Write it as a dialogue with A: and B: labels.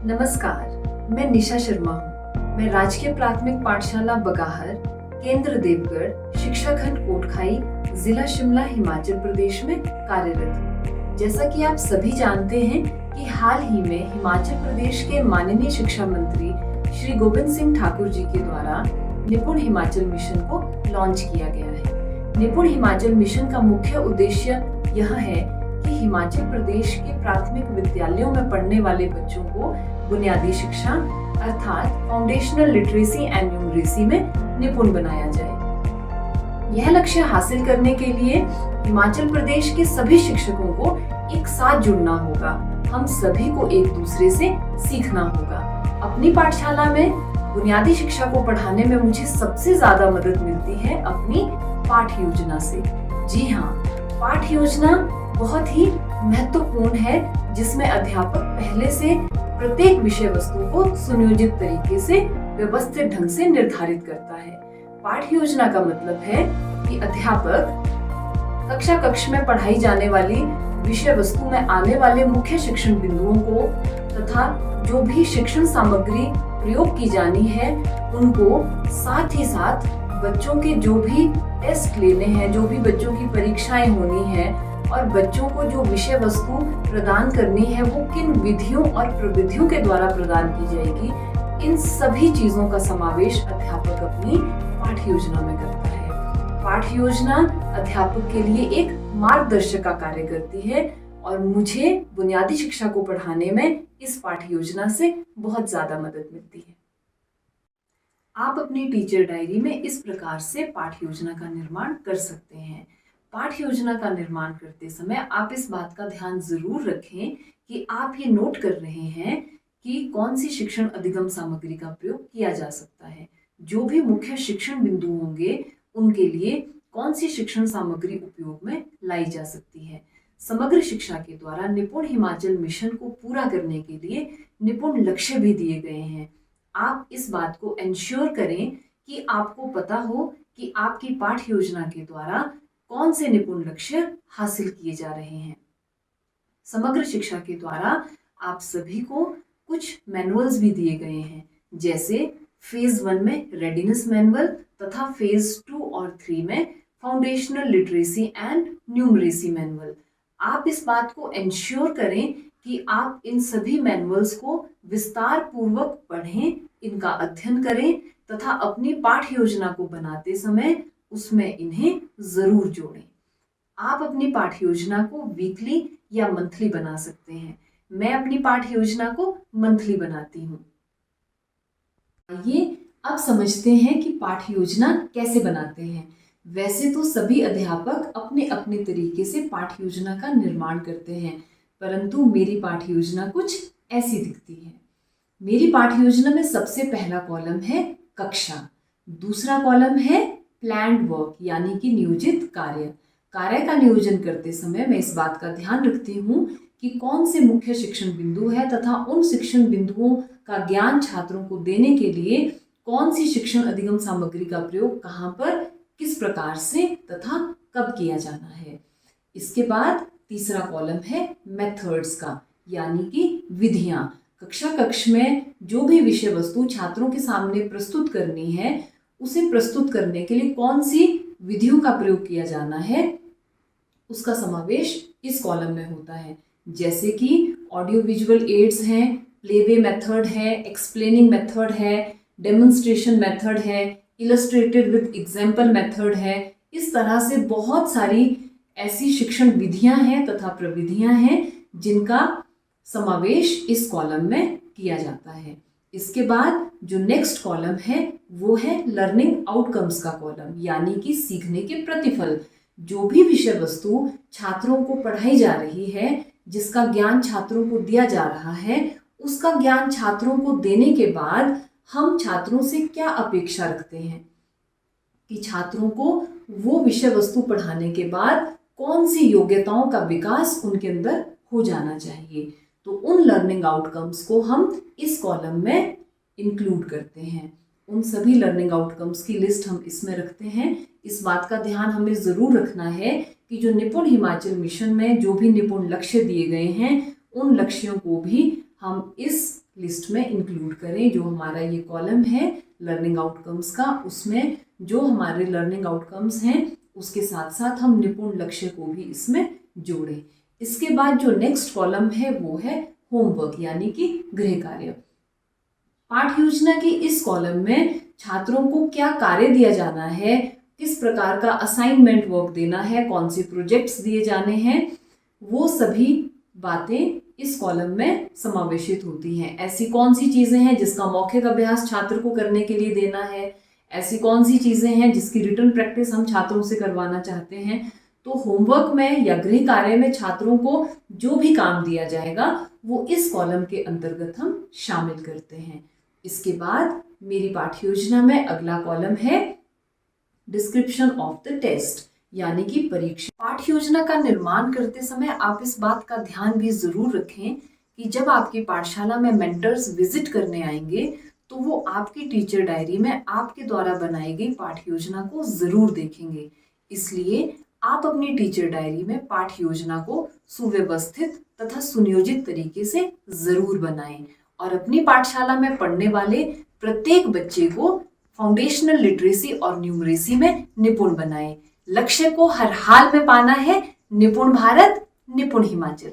A: नमस्कार, मैं निशा शर्मा हूँ। मैं राजकीय प्राथमिक पाठशाला बगाहर, केंद्र देवगढ़, शिक्षा खंड कोटखाई, जिला शिमला, हिमाचल प्रदेश में कार्यरत हूँ। जैसा कि आप सभी जानते हैं कि हाल ही में हिमाचल प्रदेश के माननीय शिक्षा मंत्री श्री गोविंद सिंह ठाकुर जी के द्वारा निपुण हिमाचल मिशन को लॉन्च किया गया है। निपुण हिमाचल मिशन का मुख्य उद्देश्य यह है कि हिमाचल प्रदेश के प्राथमिक विद्यालयों में पढ़ने वाले बच्चों को बुनियादी शिक्षा अर्थात फाउंडेशनल लिटरेसी एंड न्यूमरेसी में निपुण बनाया जाए। यह लक्ष्य हासिल करने के लिए हिमाचल प्रदेश के सभी शिक्षकों को एक साथ जुड़ना होगा। हम सभी को एक दूसरे से सीखना होगा। अपनी पाठशाला में बुनियादी शिक्षा को पढ़ाने में मुझे सबसे ज्यादा मदद मिलती है अपनी पाठ योजना से। जी हाँ, पाठ योजना बहुत ही महत्वपूर्ण है, जिसमें अध्यापक पहले से प्रत्येक विषय वस्तु को सुनियोजित तरीके से व्यवस्थित ढंग से निर्धारित करता है। पाठ योजना का मतलब है कि अध्यापक कक्ष में पढ़ाई जाने वाली विषय वस्तु में आने वाले मुख्य शिक्षण बिंदुओं को तथा जो भी शिक्षण सामग्री प्रयोग की जानी है उनको, साथ ही साथ बच्चों के जो भी टेस्ट लेने हैं, जो भी बच्चों की परीक्षाएं होनी है और बच्चों को जो विषय वस्तु प्रदान करनी है वो किन विधियों और प्रविधियों के द्वारा प्रदान की जाएगी, इन सभी चीजों का समावेश अध्यापक अपनी पाठ योजना में करता है। पाठ योजना अध्यापक के लिए एक मार्गदर्शक का कार्य करती है और मुझे बुनियादी शिक्षा को पढ़ाने में इस पाठ योजना से बहुत ज्यादा मदद मिलती है। आप अपनी टीचर डायरी में इस प्रकार से पाठ योजना का निर्माण कर सकते हैं। पाठ योजना का निर्माण करते समय आप इस बात का ध्यान जरूर रखें कि आप ये नोट कर रहे हैं कि कौन सी शिक्षण अधिगम सामग्री का प्रयोग किया जा सकता है। जो भी मुख्य शिक्षण बिंदु होंगे उनके लिए कौन सी शिक्षण सामग्री उपयोग में लाई जा सकती है। समग्र शिक्षा के द्वारा निपुण हिमाचल मिशन को पूरा करने के लिए निपुण लक्ष्य भी दिए गए हैं। आप इस बात को एंश्योर करें कि आपको पता हो कि आपकी पाठ योजना के द्वारा कौन से निपुण लक्ष्य हासिल किए जा रहे हैं। समग्र शिक्षा के द्वारा आप सभी को कुछ मैनुअल्स भी दिए गए हैं, जैसे फेज 1 में रेडीनेस मैनुअल तथा फेज 2 और 3 में foundational literacy and numeracy manual. आप इस बात को एंश्योर करें कि आप इन सभी मैनुअल्स को विस्तार पूर्वक पढ़ें, इनका अध्ययन करें तथा अपनी पाठ योजना को बनाते समय उसमें इन्हें जरूर जोड़ें। आप अपनी पाठ योजना को वीकली या मंथली बना सकते हैं। मैं अपनी पाठ योजना को मंथली बनाती हूँ। आइए अब समझते हैं कि पाठ योजना कैसे बनाते हैं। वैसे तो सभी अध्यापक अपने अपने तरीके से पाठ योजना का निर्माण करते हैं, परंतु मेरी पाठ योजना कुछ ऐसी दिखती है। मेरी पाठ योजना में सबसे पहला कॉलम है कक्षा, दूसरा कॉलम है प्लान्ड वर्क यानी कि नियोजित कार्य। कार्य का नियोजन करते समय मैं इस बात का ध्यान रखती हूँ कि कौन से मुख्य शिक्षण बिंदु है तथा उन शिक्षण बिंदुओं का ज्ञान छात्रों को देने के लिए कौन सी शिक्षण अधिगम सामग्री का प्रयोग कहाँ पर, किस प्रकार से तथा कब किया जाना है। इसके बाद तीसरा कॉलम है मेथड्स का, यानी कि विधियां। कक्ष में जो भी विषय वस्तु छात्रों के सामने प्रस्तुत करनी है उसे प्रस्तुत करने के लिए कौन सी विधियों का प्रयोग किया जाना है, उसका समावेश इस कॉलम में होता है। जैसे कि ऑडियो विजुअल एड्स हैं, प्लेवे मेथड है, एक्सप्लेनिंग मेथड है, डेमोन्स्ट्रेशन मेथड है, इलस्ट्रेटेड विद एग्जाम्पल मेथड है। इस तरह से बहुत सारी ऐसी शिक्षण विधियां हैं तथा प्रविधियां हैं जिनका समावेश इस कॉलम में किया जाता है। इसके बाद जो नेक्स्ट कॉलम है वो है लर्निंग आउटकम्स का कॉलम, यानी कि सीखने के प्रतिफल। जो भी विषय वस्तु छात्रों को पढ़ाई जा रही है, जिसका ज्ञान छात्रों को दिया जा रहा है, उसका ज्ञान छात्रों को देने के बाद हम छात्रों से क्या अपेक्षा रखते हैं कि छात्रों को वो विषय वस्तु पढ़ाने के बाद कौन सी योग्यताओं का विकास उनके अंदर हो जाना चाहिए। तो उन लर्निंग आउटकम्स को हम इस कॉलम में इंक्लूड करते हैं। उन सभी लर्निंग आउटकम्स की लिस्ट हम इसमें रखते हैं। इस बात का ध्यान हमें ज़रूर रखना है कि जो निपुण हिमाचल मिशन में जो भी निपुण लक्ष्य दिए गए हैं उन लक्ष्यों को भी हम इस लिस्ट में इंक्लूड करें। जो हमारा ये कॉलम है लर्निंग आउटकम्स का, उसमें जो हमारे लर्निंग आउटकम्स हैं उसके साथ साथ हम निपुण लक्ष्य को भी इसमें जोड़ें। इसके बाद जो नेक्स्ट कॉलम है वो है होमवर्क यानी कि गृह कार्य। पाठ योजना के इस कॉलम में छात्रों को क्या कार्य दिया जाना है, किस प्रकार का असाइनमेंट वर्क देना है, कौन से प्रोजेक्ट्स दिए जाने हैं, वो सभी बातें इस कॉलम में समावेशित होती हैं। ऐसी कौन सी चीज़ें हैं जिसका मौखिक अभ्यास छात्र को करने के लिए देना है, ऐसी कौन सी चीज़ें हैं जिसकी रिटन प्रैक्टिस हम छात्रों से करवाना चाहते हैं। तो होमवर्क में या गृह कार्य में छात्रों को जो भी काम दिया जाएगा वो इस कॉलम के अंतर्गत हम शामिल करते हैं। इसके बाद मेरी पाठ्य योजना में अगला कॉलम है डिस्क्रिप्शन ऑफ द टेस्ट यानी कि परीक्षा। पाठ्य योजना का निर्माण करते समय आप इस बात का ध्यान भी जरूर रखें कि जब आपकी पाठशाला में मेंटर्स विजिट करने आएंगे तो वो आपकी टीचर डायरी में आपके द्वारा बनाई गई पाठ्य योजना को जरूर देखेंगे। इसलिए आप अपनी टीचर डायरी में पाठ्य योजना को सुव्यवस्थित तथा सुनियोजित तरीके से जरूर बनाएं और अपनी पाठशाला में पढ़ने वाले प्रत्येक बच्चे को फाउंडेशनल लिटरेसी और न्यूमरेसी में निपुण बनाएं। लक्ष्य को हर हाल में पाना है। निपुण भारत, निपुण हिमाचल।